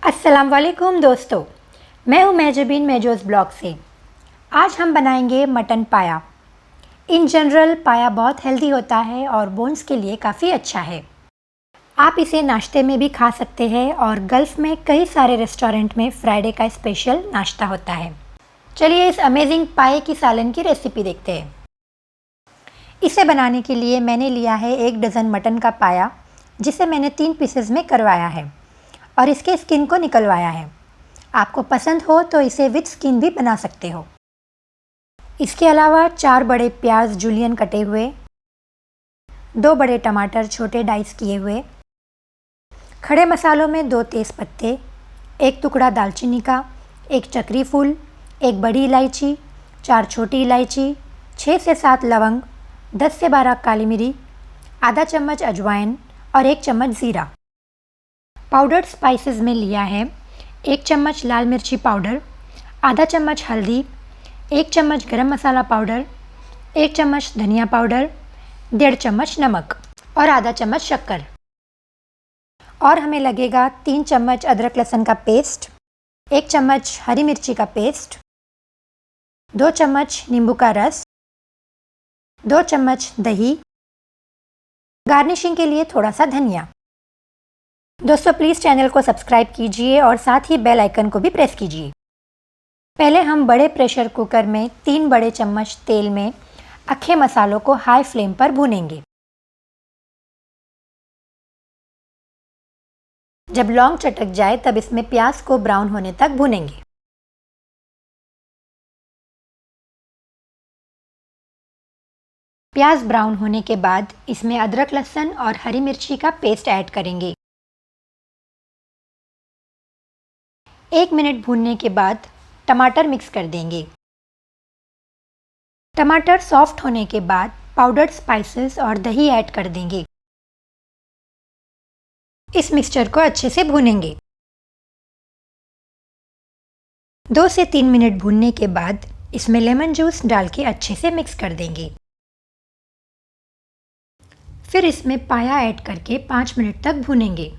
अस्सलाम वालेकुम दोस्तों, मैं हूं महजबीन मेजोज़ ब्लॉग से। आज हम बनाएंगे मटन पाया। इन जनरल पाया बहुत हेल्दी होता है और बोन्स के लिए काफ़ी अच्छा है। आप इसे नाश्ते में भी खा सकते हैं और गल्फ़ में कई सारे रेस्टोरेंट में फ्राइडे का स्पेशल नाश्ता होता है। चलिए इस अमेजिंग पाए की सालन की रेसिपी देखते हैं। इसे बनाने के लिए मैंने लिया है 1 डज़न मटन का पाया, जिसे मैंने 3 पीसेस में करवाया है और इसके स्किन को निकलवाया है। आपको पसंद हो तो इसे विद स्किन भी बना सकते हो। इसके अलावा 4 बड़े प्याज जूलियन कटे हुए, 2 बड़े टमाटर छोटे डाइस किए हुए, खड़े मसालों में 2 तेज़ पत्ते, 1 टुकड़ा दालचीनी का, 1 चक्री फूल, 1 बड़ी इलायची, 4 छोटी इलायची, 6 से 7 लवंग, 10 से 12 काली मिरी, आधा चम्मच अजवाइन और 1 चम्मच ज़ीरा। पाउडर्ड स्पाइसेस में लिया है 1 चम्मच लाल मिर्ची पाउडर, आधा चम्मच हल्दी, 1 चम्मच गरम मसाला पाउडर, 1 चम्मच धनिया पाउडर, 1.5 चम्मच नमक और आधा चम्मच शक्कर। और हमें लगेगा 3 चम्मच अदरक लहसुन का पेस्ट, 1 चम्मच हरी मिर्ची का पेस्ट, 2 चम्मच नींबू का रस, 2 चम्मच दही, गार्निशिंग के लिए थोड़ा सा धनिया। दोस्तों प्लीज़ चैनल को सब्सक्राइब कीजिए और साथ ही बेल आइकन को भी प्रेस कीजिए। पहले हम बड़े प्रेशर कुकर में 3 बड़े चम्मच तेल में अक्खे मसालों को हाई फ्लेम पर भूनेंगे। जब लौंग चटक जाए तब इसमें प्याज को ब्राउन होने तक भूनेंगे। प्याज ब्राउन होने के बाद इसमें अदरक लहसुन और हरी मिर्ची का पेस्ट ऐड करेंगे। 1 मिनट भूनने के बाद टमाटर मिक्स कर देंगे। टमाटर सॉफ्ट होने के बाद पाउडर्ड स्पाइसेस और दही ऐड कर देंगे। इस मिक्सचर को अच्छे से भूनेंगे। 2 से 3 मिनट भूनने के बाद इसमें लेमन जूस डाल के अच्छे से मिक्स कर देंगे। फिर इसमें पाया ऐड करके 5 मिनट तक भूनेंगे।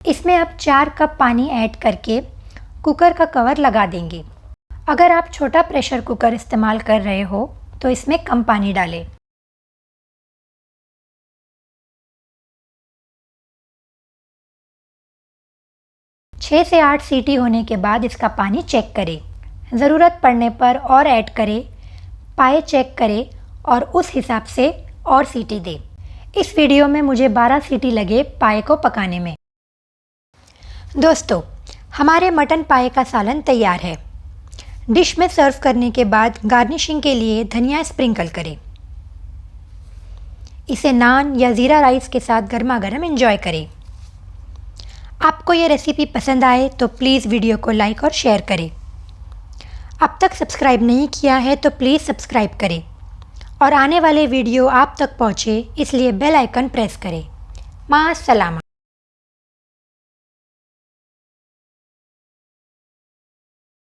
इसमें अब 4 कप पानी ऐड करके कुकर का कवर लगा देंगे। अगर आप छोटा प्रेशर कुकर इस्तेमाल कर रहे हो तो इसमें कम पानी डालें। छः से 8 सीटी होने के बाद इसका पानी चेक करें। ज़रूरत पड़ने पर और ऐड करें, पाए चेक करें और उस हिसाब से और सीटी दें। इस वीडियो में मुझे 12 सीटी लगे पाए को पकाने में। दोस्तों हमारे मटन पाए का सालन तैयार है। डिश में सर्व करने के बाद गार्निशिंग के लिए धनिया स्प्रिंकल करें। इसे नान या ज़ीरा राइस के साथ गर्मा गर्म एंजॉय करें। आपको ये रेसिपी पसंद आए तो प्लीज़ वीडियो को लाइक और शेयर करें। अब तक सब्सक्राइब नहीं किया है तो प्लीज़ सब्सक्राइब करें और आने वाले वीडियो आप तक पहुँचे इसलिए बेल आइकन प्रेस करें। मां सलामा।